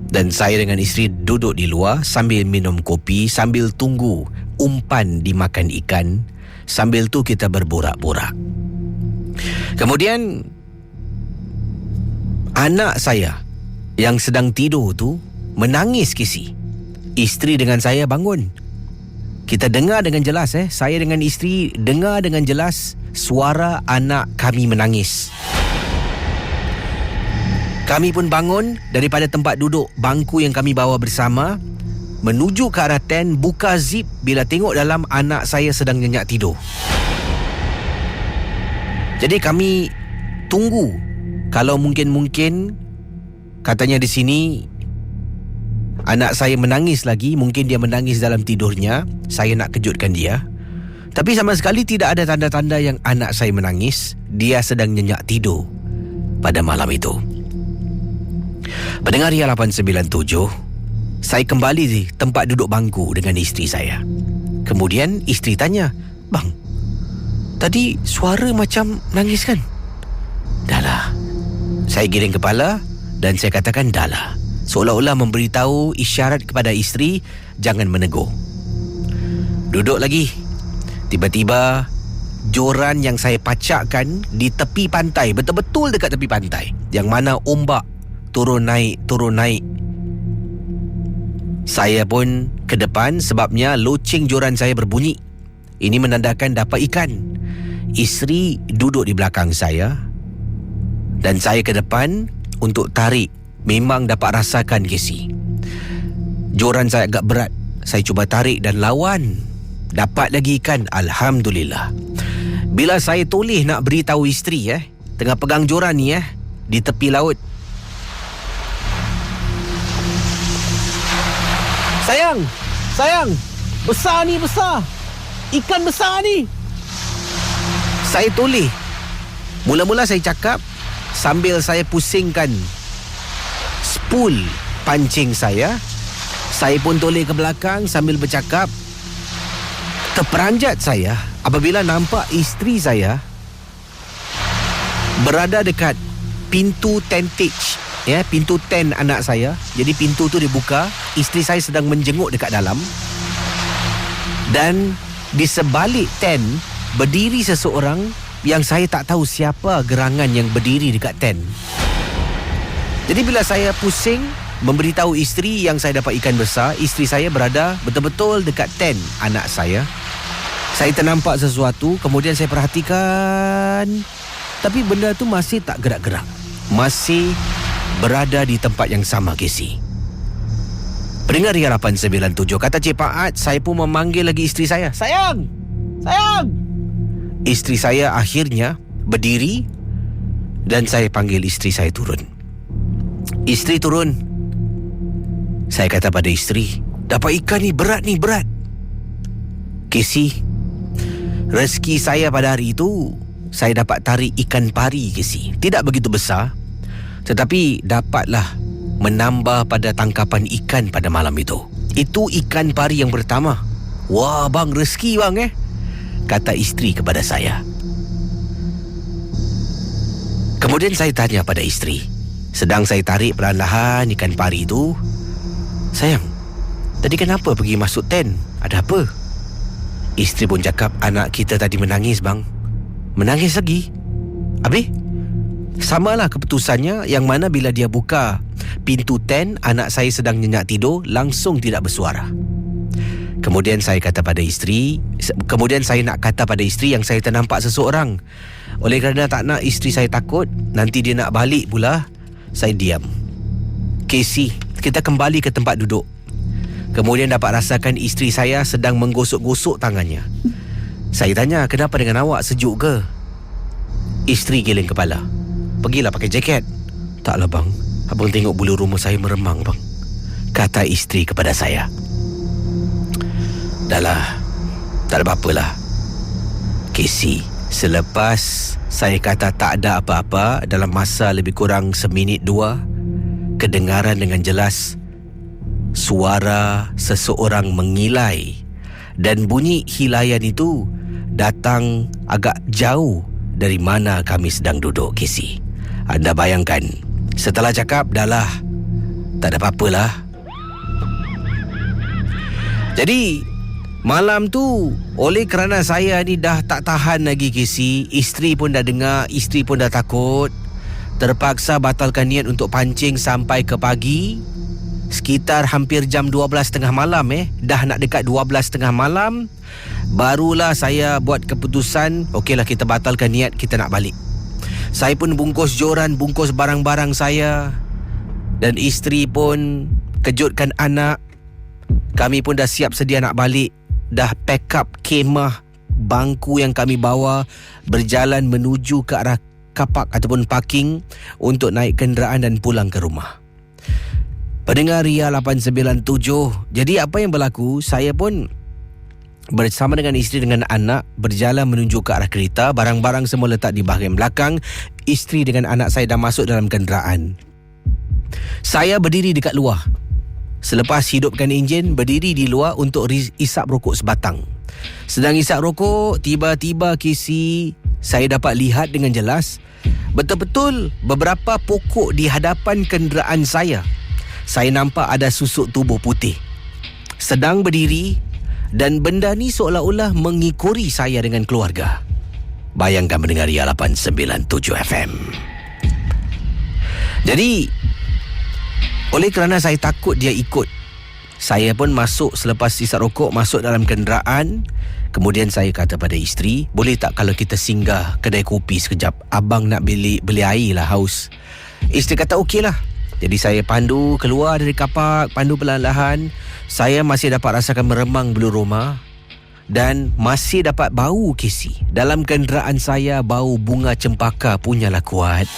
A: dan saya dengan isteri duduk di luar sambil minum kopi, sambil tunggu umpan dimakan ikan. Sambil tu kita berborak-borak. Kemudian anak saya yang sedang tidur tu menangis Kisi. Isteri dengan saya bangun. Kita dengar dengan jelas, saya dengan isteri dengar dengan jelas suara anak kami menangis. Kami pun bangun daripada tempat duduk bangku yang kami bawa bersama, menuju ke arah tent, buka zip. Bila tengok dalam, anak saya sedang nyenyak tidur. Jadi kami tunggu, kalau mungkin katanya di sini anak saya menangis lagi. Mungkin dia menangis dalam tidurnya. Saya nak kejutkan dia, tapi sama sekali tidak ada tanda-tanda yang anak saya menangis. Dia sedang nyenyak tidur pada malam itu. Pendengar Ria 897, saya kembali di tempat duduk bangku dengan isteri saya. Kemudian isteri tanya, "Bang, tadi suara macam nangis kan?" Dah lah. Saya giring kepala dan saya katakan dah lah. Seolah-olah memberitahu isyarat kepada isteri jangan menegur. Duduk lagi. Tiba-tiba joran yang saya pacakkan di tepi pantai, betul-betul dekat tepi pantai, yang mana ombak turun naik. Saya pun ke depan sebabnya loceng joran saya berbunyi. Ini menandakan dapat ikan. Isteri duduk di belakang saya dan saya ke depan untuk tarik. Memang dapat rasakan, Casey. Joran saya agak berat. Saya cuba tarik dan lawan. Dapat lagi ikan, alhamdulillah. Bila saya toleh nak beritahu isteri tengah pegang joran ni di tepi laut. Sayang, besar ni, besar. Ikan besar ni. Saya toleh. Mula-mula saya cakap sambil saya pusingkan spool pancing saya. Saya pun toleh ke belakang sambil bercakap. Terperanjat saya apabila nampak isteri saya berada dekat pintu tentage, pintu tent anak saya. Jadi pintu tu dibuka, isteri saya sedang menjenguk dekat dalam, dan di sebalik tent berdiri seseorang yang saya tak tahu siapa gerangan yang berdiri dekat tent. Jadi bila saya pusing memberitahu isteri yang saya dapat ikan besar, isteri saya berada betul-betul dekat tent anak saya. Saya ternampak sesuatu, kemudian saya perhatikan, tapi benda tu masih tak gerak-gerak. Masih berada di tempat yang sama, Casey. Pendengar Ria 897, kata Cik Paat, saya pun memanggil lagi isteri saya. Sayang! Isteri saya akhirnya berdiri dan saya panggil isteri saya turun. Isteri turun. Saya kata pada isteri, dapat ikan ni, berat. Casey, rezeki saya pada hari itu, saya dapat tarik ikan pari, Casey. Tidak begitu besar, tetapi dapatlah menambah pada tangkapan ikan pada malam itu. Itu ikan pari yang pertama. Wah bang, rezeki bang kata isteri kepada saya. Kemudian saya tanya pada isteri, sedang saya tarik perlahan-lahan ikan pari itu, sayang, tadi kenapa pergi masuk tent? Ada apa? Isteri pun cakap, anak kita tadi menangis bang. Menangis lagi? Habis? Samalah keputusannya, yang mana bila dia buka pintu tent, anak saya sedang nyenyak tidur, langsung tidak bersuara. Kemudian saya nak kata pada isteri yang saya ternampak seseorang. Oleh kerana tak nak isteri saya takut nanti dia nak balik pula, saya diam. Casey, kita kembali ke tempat duduk. Kemudian dapat rasakan isteri saya sedang menggosok-gosok tangannya. Saya tanya, kenapa dengan awak, sejuk ke? Isteri giling kepala. Pergilah pakai jaket. Taklah bang, abang tengok bulu rumah saya meremang bang, kata isteri kepada saya. Dahlah, tak ada apa-apalah. Casey, selepas saya kata tak ada apa-apa, dalam masa lebih kurang seminit dua, kedengaran dengan jelas suara seseorang mengilai, dan bunyi hilayan itu datang agak jauh dari mana kami sedang duduk, Casey. Anda bayangkan, setelah cakap, dahlah, tak ada apa-apalah. Jadi malam tu, oleh kerana saya ni dah tak tahan lagi, Casey, isteri pun dah dengar, isteri pun dah takut, terpaksa batalkan niat untuk pancing sampai ke pagi. Sekitar hampir jam 12.30 malam dah nak dekat 12.30 malam, barulah saya buat keputusan, okeylah kita batalkan niat, kita nak balik. Saya pun bungkus joran, bungkus barang-barang saya, dan isteri pun kejutkan anak. Kami pun dah siap sedia nak balik, dah pack up kemah, bangku yang kami bawa, berjalan menuju ke arah kapak ataupun parking untuk naik kenderaan dan pulang ke rumah. Pendengar Ria 897, jadi apa yang berlaku, saya pun bersama dengan isteri dengan anak berjalan menuju ke arah kereta. Barang-barang semua letak di bahagian belakang. Isteri dengan anak saya dah masuk dalam kenderaan. Saya berdiri dekat luar. Selepas hidupkan enjin, berdiri di luar untuk isap rokok sebatang. Sedang isap rokok, tiba-tiba, Casey, saya dapat lihat dengan jelas Betul-betul beberapa pokok di hadapan kenderaan saya nampak ada susuk tubuh putih sedang berdiri, dan benda ni seolah-olah mengikori saya dengan keluarga. Bayangkan mendengar Ria 897 FM. Jadi, oleh kerana saya takut dia ikut, saya pun masuk selepas isap rokok, masuk dalam kenderaan. Kemudian saya kata pada isteri, boleh tak kalau kita singgah kedai kopi sekejap? Abang nak beli air lah, haus. Isteri kata okey lah. Jadi saya pandu keluar dari kapak, pandu perlahan-lahan. Saya masih dapat rasakan meremang bulu roma dan masih dapat bau Casey. Dalam kenderaan saya, bau bunga cempaka punyalah kuat.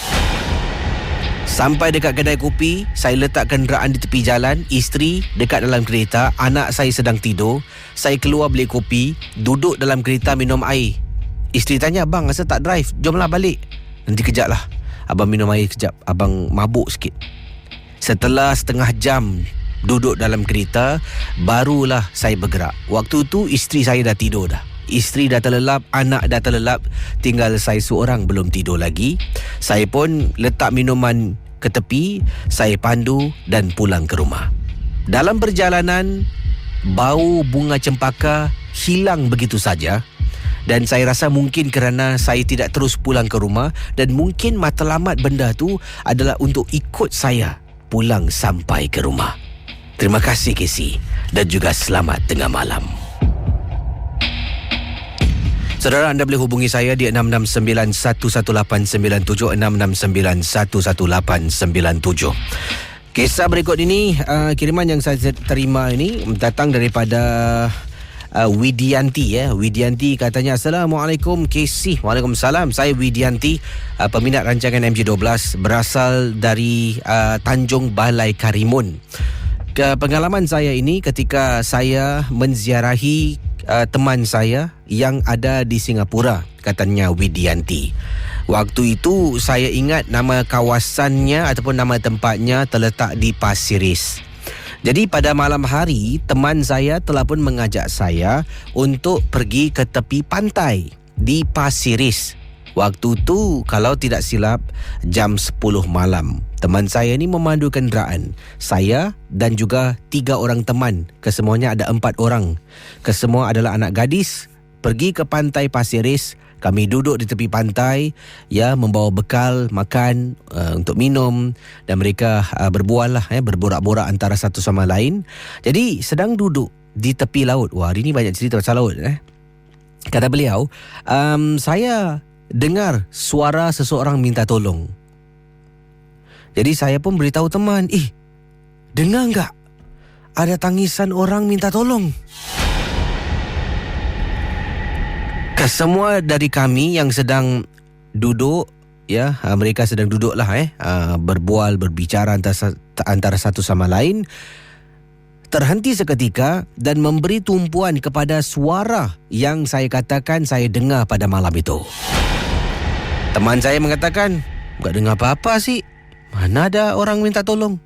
A: Sampai dekat kedai kopi, saya letak kenderaan di tepi jalan, isteri dekat dalam kereta, anak saya sedang tidur. Saya keluar beli kopi, duduk dalam kereta minum air. Isteri tanya, "Abang rasa tak drive? Jomlah balik." "Nanti kejap lah, abang minum air kejap, abang mabuk sikit." Setelah setengah jam duduk dalam kereta, barulah saya bergerak. Waktu tu isteri saya dah tidur dah. Isteri dah terlelap, anak dah terlelap, tinggal saya seorang belum tidur lagi. Saya pun letak minuman ke tepi, saya pandu dan pulang ke rumah. Dalam perjalanan, bau bunga cempaka hilang begitu saja, dan saya rasa mungkin kerana saya tidak terus pulang ke rumah, dan mungkin matlamat benda tu adalah untuk ikut saya pulang sampai ke rumah. Terima kasih Casey, dan juga selamat tengah malam. Saudara, anda boleh hubungi saya di 669-11897, 669-11897. Kisah berikut ini, kiriman yang saya terima ini datang daripada Widianti. Widianti katanya, "Assalamualaikum Casey." Waalaikumsalam. Saya Widianti, peminat rancangan MJ12, berasal dari Tanjung Balai Karimun. Pengalaman saya ini ketika saya menziarahi teman saya yang ada di Singapura, katanya Widianti. Waktu itu saya ingat nama kawasannya ataupun nama tempatnya terletak di Pasiris. Jadi pada malam hari, teman saya telah pun mengajak saya untuk pergi ke tepi pantai di Pasiris. Waktu tu kalau tidak silap jam 10 malam. Teman saya ni memandu kenderaan. Saya dan juga 3 orang teman. Kesemuanya ada 4 orang. Kesemua adalah anak gadis. Pergi ke pantai Pasiris. Kami duduk di tepi pantai, membawa bekal, makan, untuk minum, dan mereka berbual lah, berborak-borak antara satu sama lain. Jadi sedang duduk di tepi laut. Wah, hari ni banyak cerita pasal laut. Kata beliau, saya dengar suara seseorang minta tolong. Jadi saya pun beritahu teman, dengar enggak? Ada tangisan orang minta tolong. Kesemua dari kami yang sedang duduk, mereka sedang duduk lah, berbual, berbicara antara satu sama lain, terhenti seketika dan memberi tumpuan kepada suara yang saya katakan saya dengar pada malam itu. Teman saya mengatakan, "Tak dengar apa-apa sih. Mana ada orang minta tolong?"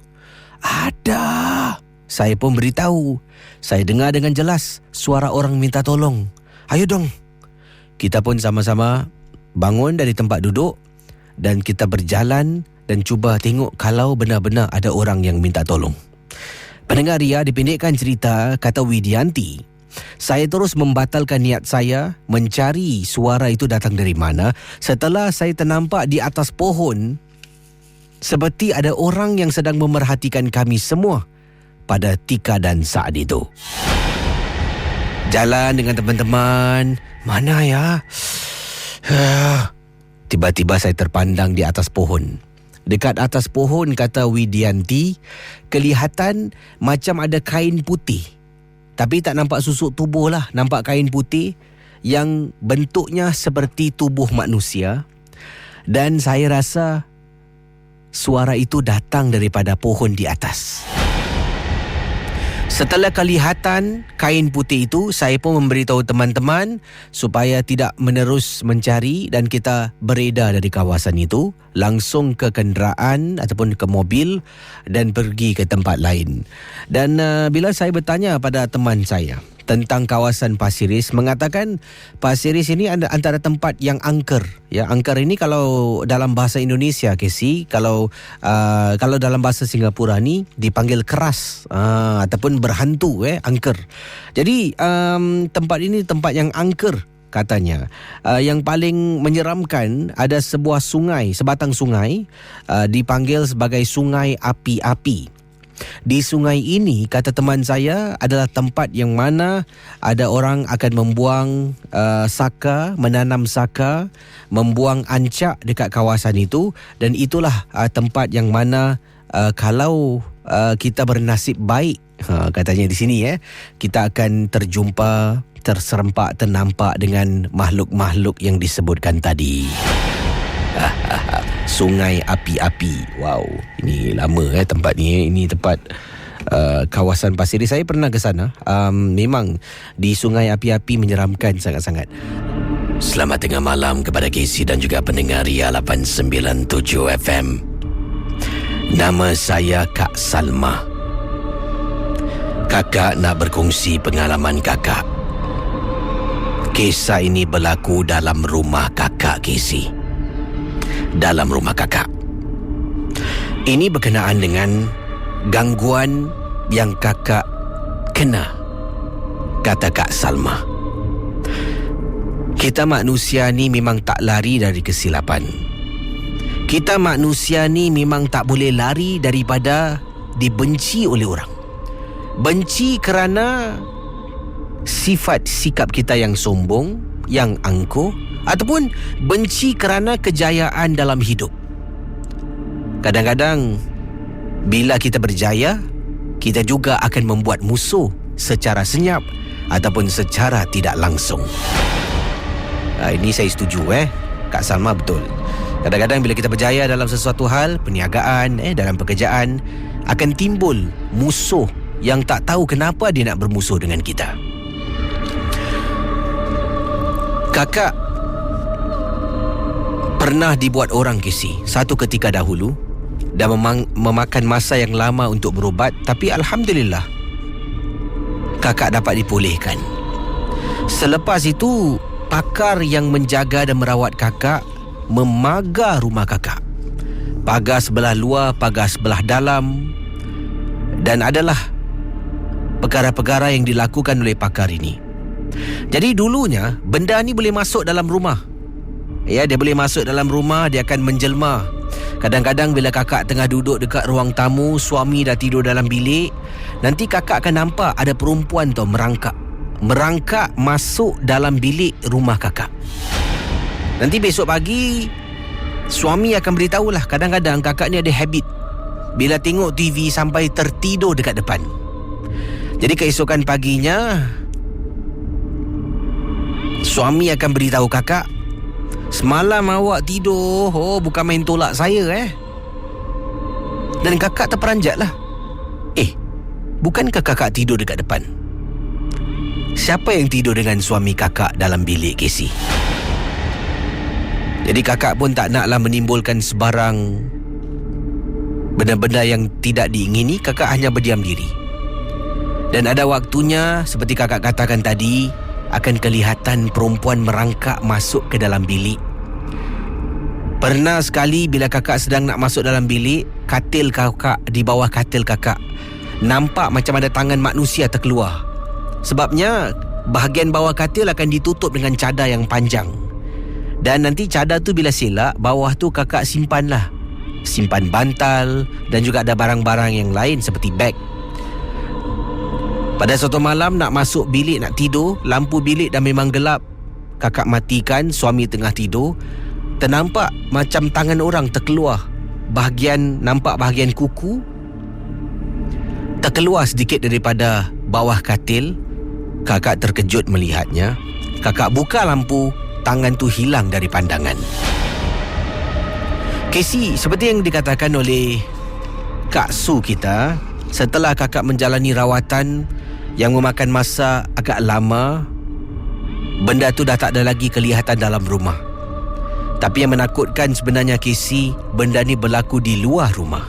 A: "Ada." Saya pun beritahu, "Saya dengar dengan jelas suara orang minta tolong. Ayo dong." Kita pun sama-sama bangun dari tempat duduk dan kita berjalan dan cuba tengok kalau benar-benar ada orang yang minta tolong. Pendengar Ria, dipendekkan cerita, kata Widianti, saya terus membatalkan niat saya mencari suara itu datang dari mana setelah saya ternampak di atas pohon seperti ada orang yang sedang memerhatikan kami semua pada tika dan saat itu. Jalan dengan teman-teman, mana ya? Tiba-tiba saya terpandang di atas pohon. Dekat atas pohon, kata Widianti, kelihatan macam ada kain putih. Tapi tak nampak susuk tubuh lah. Nampak kain putih yang bentuknya seperti tubuh manusia. Dan saya rasa suara itu datang daripada pohon di atas. Setelah kelihatan kain putih itu, saya pun memberitahu teman-teman supaya tidak menerus mencari dan kita beredar dari kawasan itu, langsung ke kenderaan ataupun ke mobil dan pergi ke tempat lain. Dan bila saya bertanya pada teman saya, tentang kawasan Pasir Ris, mengatakan Pasir Ris ini antara tempat yang angker. Ya, angker ini kalau dalam bahasa Indonesia, Casey, kalau dalam bahasa Singapura ni dipanggil keras ataupun berhantu, angker. Jadi tempat ini tempat yang angker katanya. Yang paling menyeramkan, ada sebatang sungai dipanggil sebagai Sungai Api-Api. Di sungai ini, kata teman saya, adalah tempat yang mana ada orang akan membuang saka, menanam saka, membuang ancak dekat kawasan itu, dan itulah tempat yang mana kalau kita bernasib baik, katanya di sini, kita akan terserempak, ternampak dengan makhluk-makhluk yang disebutkan tadi. Sungai Api-Api. Wow, ini lama tempat ni. Ini tempat kawasan Pasir Ris. Saya pernah ke sana. Memang di Sungai Api-Api menyeramkan sangat-sangat. Selamat tengah malam kepada Casey dan juga pendengar Ria 897 FM. Nama saya Kak Salma. Kakak nak berkongsi pengalaman kakak. Kisah ini berlaku dalam rumah kakak, Casey. Dalam rumah kakak. Ini berkenaan dengan gangguan yang kakak kena, kata Kak Salma. Kita manusia ni memang tak lari dari kesilapan. Kita manusia ni memang tak boleh lari daripada dibenci oleh orang. Benci kerana sifat sikap kita yang sombong, yang angkuh, ataupun benci kerana kejayaan dalam hidup. Kadang-kadang bila kita berjaya, kita juga akan membuat musuh secara senyap ataupun secara tidak langsung. Ini saya setuju, Kak Salma, betul. Kadang-kadang bila kita berjaya dalam sesuatu hal, perniagaan, dalam pekerjaan, akan timbul musuh yang tak tahu kenapa dia nak bermusuh dengan kita. Kakak pernah dibuat orang, Casey, satu ketika dahulu, dan memakan masa yang lama untuk berubat, tapi Alhamdulillah kakak dapat dipulihkan. Selepas itu, pakar yang menjaga dan merawat kakak memagar rumah kakak, pagar sebelah luar, pagar sebelah dalam, dan adalah perkara-perkara yang dilakukan oleh pakar ini. Jadi dulunya benda ni boleh masuk dalam rumah. Dia boleh masuk dalam rumah, dia akan menjelma. Kadang-kadang bila kakak tengah duduk dekat ruang tamu, suami dah tidur dalam bilik, nanti kakak akan nampak ada perempuan tu merangkak masuk dalam bilik rumah kakak. Nanti besok pagi suami akan beritahulah, kadang-kadang kakak ni ada habit bila tengok TV sampai tertidur dekat depan. Jadi keesokan paginya suami akan beritahu kakak, semalam awak tidur, bukan main tolak saya, Dan kakak terperanjat lah. Bukankah kakak tidur dekat depan? Siapa yang tidur dengan suami kakak dalam bilik, Casey? Jadi kakak pun tak naklah menimbulkan sebarang benda-benda yang tidak diingini. Kakak hanya berdiam diri. Dan ada waktunya, seperti kakak katakan tadi, akan kelihatan perempuan merangkak masuk ke dalam bilik. Pernah sekali bila kakak sedang nak masuk dalam bilik, katil kakak, di bawah katil kakak nampak macam ada tangan manusia terkeluar. Sebabnya bahagian bawah katil akan ditutup dengan cadar yang panjang. Dan nanti cadar tu bila silap, bawah tu kakak simpan bantal dan juga ada barang-barang yang lain seperti beg. Pada suatu malam nak masuk bilik nak tidur, lampu bilik dah memang gelap. Kakak matikan, suami tengah tidur. Ternampak macam tangan orang terkeluar. Nampak bahagian kuku terkeluar sedikit daripada bawah katil. Kakak terkejut melihatnya. Kakak buka lampu, tangan tu hilang dari pandangan. Casey, seperti yang dikatakan oleh Kak Su kita, setelah kakak menjalani rawatan yang memakan masa agak lama, benda tu dah tak ada lagi kelihatan dalam rumah. Tapi yang menakutkan sebenarnya, Casey, benda ni berlaku di luar rumah.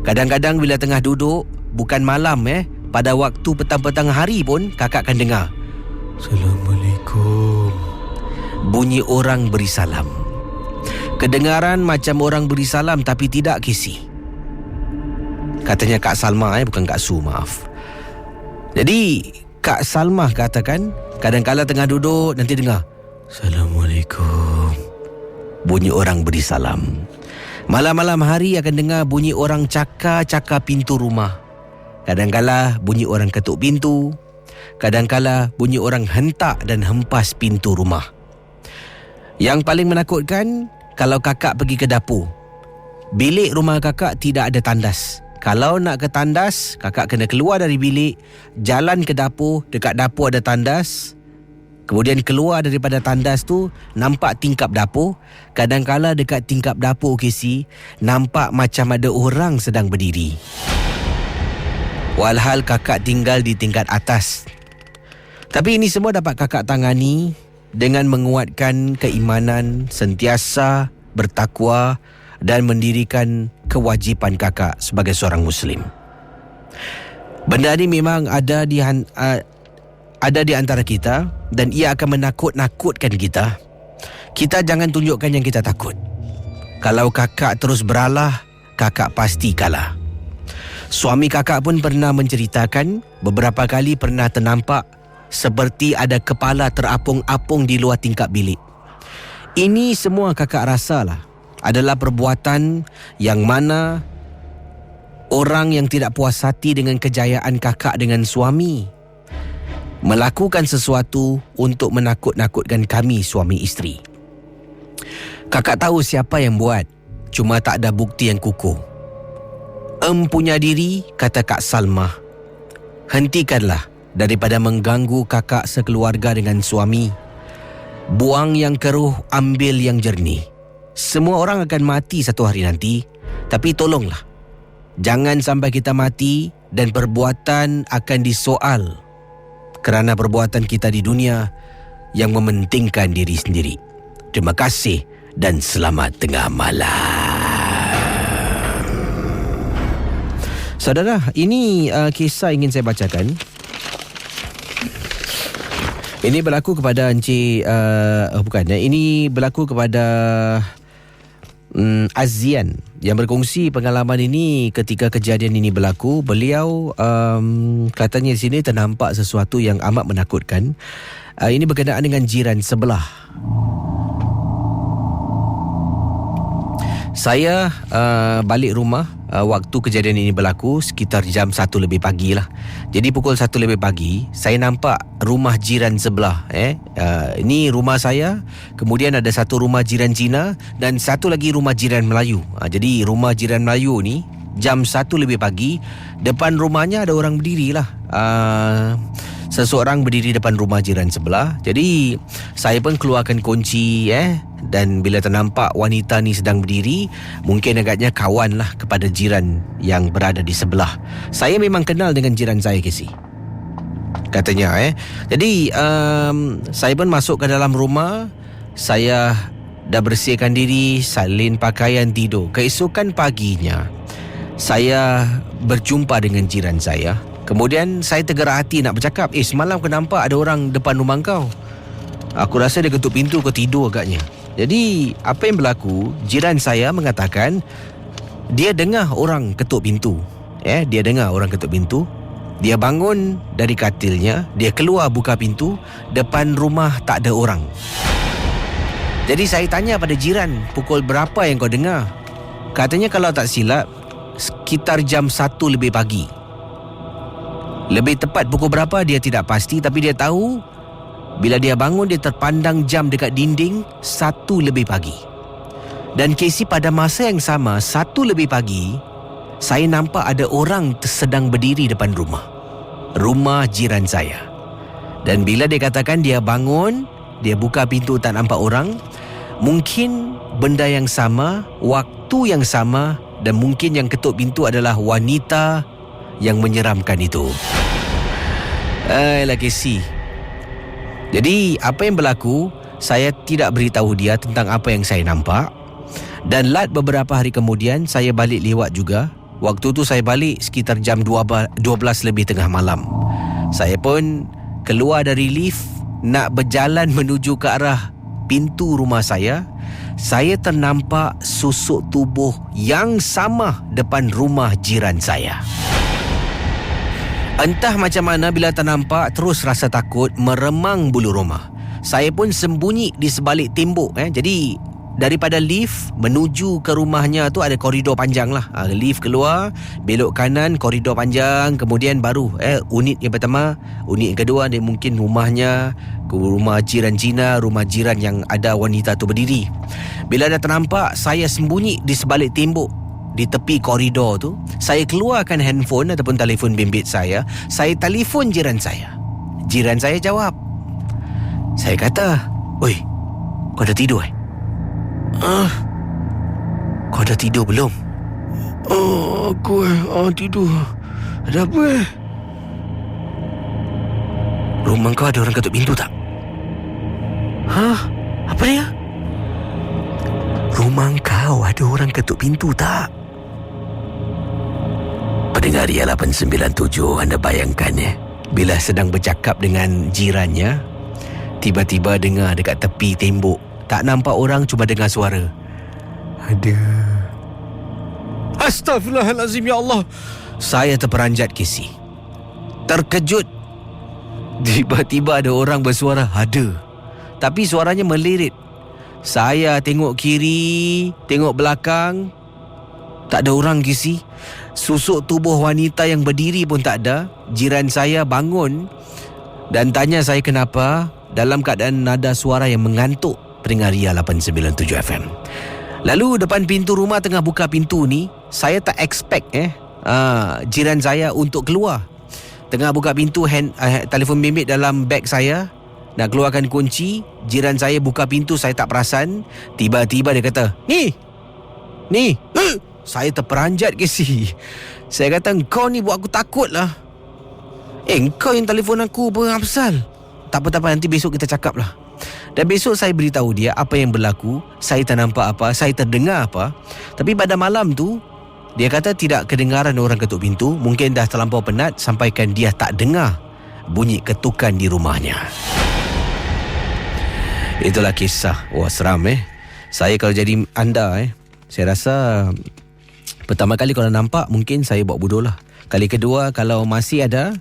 A: Kadang-kadang bila tengah duduk, bukan malam, pada waktu petang-petang hari pun kakak akan dengar, Assalamualaikum. Bunyi orang beri salam. Kedengaran macam orang beri salam tapi tidak Casey. Katanya Kak Salma, bukan Kak Su, maaf. Jadi Kak Salma katakan kadang-kala tengah duduk nanti dengar, Assalamualaikum. Bunyi orang beri salam. Malam-malam hari akan dengar bunyi orang cakar-cakar pintu rumah. Kadang-kala bunyi orang ketuk pintu. Kadang-kala bunyi orang hentak dan hempas pintu rumah. Yang paling menakutkan, kalau kakak pergi ke dapur. Bilik rumah kakak tidak ada tandas. Kalau nak ke tandas, kakak kena keluar dari bilik, jalan ke dapur, dekat dapur ada tandas. Kemudian keluar daripada tandas tu, nampak tingkap dapur. Kadang-kala dekat tingkap dapur Casey, nampak macam ada orang sedang berdiri. Walhal kakak tinggal di tingkat atas. Tapi ini semua dapat kakak tangani dengan menguatkan keimanan, sentiasa bertakwa dan mendirikan kewajipan kakak sebagai seorang Muslim. Benda ini memang ada di antara kita dan ia akan menakut-nakutkan kita. Kita jangan tunjukkan yang kita takut. Kalau kakak terus beralah, kakak pasti kalah. Suami kakak pun pernah menceritakan beberapa kali pernah ternampak seperti ada kepala terapung-apung di luar tingkap bilik. Ini semua kakak rasalah adalah perbuatan yang mana orang yang tidak puas hati dengan kejayaan kakak dengan suami melakukan sesuatu untuk menakut-nakutkan kami suami isteri. Kakak tahu siapa yang buat, cuma tak ada bukti yang kukuh. Punya diri, kata Kak Salma. Hentikanlah daripada mengganggu kakak sekeluarga dengan suami. Buang yang keruh, ambil yang jernih. Semua orang akan mati satu hari nanti, tapi tolonglah, jangan sampai kita mati dan perbuatan akan disoal kerana perbuatan kita di dunia yang mementingkan diri sendiri. Terima kasih dan selamat tengah malam. Saudara, ini kisah ingin saya bacakan. Ini berlaku kepada Encik ini berlaku kepada Azian yang berkongsi pengalaman ini ketika kejadian ini berlaku. Beliau katanya di sini ternampak sesuatu yang amat menakutkan. Ini berkenaan dengan jiran sebelah. Saya balik rumah waktu kejadian ini berlaku sekitar jam 1 lebih pagi lah. Jadi pukul 1 lebih pagi saya nampak rumah jiran sebelah. Ini rumah saya, kemudian ada satu rumah jiran Cina dan satu lagi rumah jiran Melayu. Jadi rumah jiran Melayu ni jam 1 lebih pagi, depan rumahnya ada orang berdiri lah. Seseorang berdiri depan rumah jiran sebelah. Jadi saya pun keluarkan kunci dan bila ternampak wanita ni sedang berdiri, mungkin agaknya kawan lah kepada jiran yang berada di sebelah. Saya memang kenal dengan jiran saya, Casey, katanya. Jadi saya pun masuk ke dalam rumah. Saya dah bersihkan diri, salin pakaian, tidur. Keesokan paginya saya berjumpa dengan jiran saya. Kemudian saya tergerak hati nak bercakap, semalam aku nampak ada orang depan rumah kau. Aku rasa dia ketuk pintu, kau tidur agaknya. Jadi apa yang berlaku, jiran saya mengatakan dia dengar orang ketuk pintu. Dia dengar orang ketuk pintu. Dia bangun dari katilnya, dia keluar buka pintu, depan rumah tak ada orang. Jadi saya tanya pada jiran, pukul berapa yang kau dengar? Katanya kalau tak silap sekitar jam 1 lebih pagi. Lebih tepat pukul berapa dia tidak pasti, tapi dia tahu bila dia bangun dia terpandang jam dekat dinding 1 lebih pagi. Dan Casey, pada masa yang sama 1 lebih pagi, saya nampak ada orang sedang berdiri depan rumah jiran saya. Dan bila dia katakan dia bangun, dia buka pintu tak nampak orang, mungkin benda yang sama, waktu yang sama, dan mungkin yang ketuk pintu adalah wanita yang menyeramkan itu. Casey. Jadi apa yang berlaku, saya tidak beritahu dia tentang apa yang saya nampak. Dan beberapa hari kemudian saya balik lewat juga Waktu tu saya balik sekitar jam 12 lebih tengah malam. Saya pun keluar dari lift nak berjalan menuju ke arah pintu rumah saya. Saya ternampak susuk tubuh yang sama depan rumah jiran saya. Entah macam mana bila ternampak, terus rasa takut meremang bulu rumah. Saya pun sembunyi di sebalik tembok. Jadi daripada lift menuju ke rumahnya tu ada koridor panjang lah. Lift keluar, belok kanan, koridor panjang, kemudian baru unit yang pertama, unit yang kedua dia mungkin rumahnya, rumah jiran Cina, rumah jiran yang ada wanita tu berdiri. Bila dah ternampak, saya sembunyi di sebalik tembok di tepi koridor tu. Saya keluarkan handphone ataupun telefon bimbit saya. Saya telefon jiran saya. Jiran saya jawab. Saya kata, "Oi, kau dah tidur kau dah tidur belum?" Aku tidur. Ada apa Rumah kau ada orang ketuk pintu tak? Apa dia? Rumah kau ada orang ketuk pintu tak? Pendengar Ria 897, anda bayangkan bila sedang bercakap dengan jirannya, tiba-tiba dengar dekat tepi tembok, tak nampak orang, cuma dengar suara. Ada. Astaghfirullahalazim, ya Allah. Saya terperanjat Casey. Terkejut. Tiba-tiba ada orang bersuara, ada. Tapi suaranya melirit. Saya tengok kiri, tengok belakang, tak ada orang, Casey. Susuk tubuh wanita yang berdiri pun tak ada. Jiran saya bangun dan tanya saya kenapa, dalam keadaan nada suara yang mengantuk. Pendengar Ria 897 FM. Lalu depan pintu rumah tengah buka pintu ni, saya tak expect jiran saya untuk keluar. Tengah buka pintu, telefon bimbit dalam beg saya, nak keluarkan kunci. Jiran saya buka pintu, saya tak perasan. Tiba-tiba dia kata, Ni Saya terperanjat, Casey. Saya kata, kau ni buat aku takut lah. Kau yang telefon aku apa pasal? Tak apa, nanti besok kita cakap lah. Dan besok saya beritahu dia apa yang berlaku. Saya tak nampak apa, saya terdengar apa. Tapi pada malam tu, dia kata tidak kedengaran orang ketuk pintu. Mungkin dah terlampau penat sampaikan dia tak dengar bunyi ketukan di rumahnya. Itulah kisah. Wah, seram Saya kalau jadi anda saya rasa pertama kali kalau nampak, mungkin saya buat bodoh lah. Kali kedua, kalau masih ada,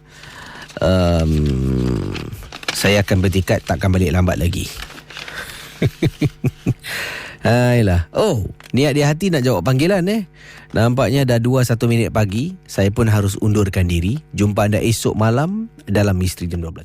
A: saya akan bertekad takkan balik lambat lagi. Ayolah. Niat di hati nak jawab panggilan Nampaknya dah 2:01 pagi. Saya pun harus undurkan diri. Jumpa anda esok malam dalam Misteri Jam 12.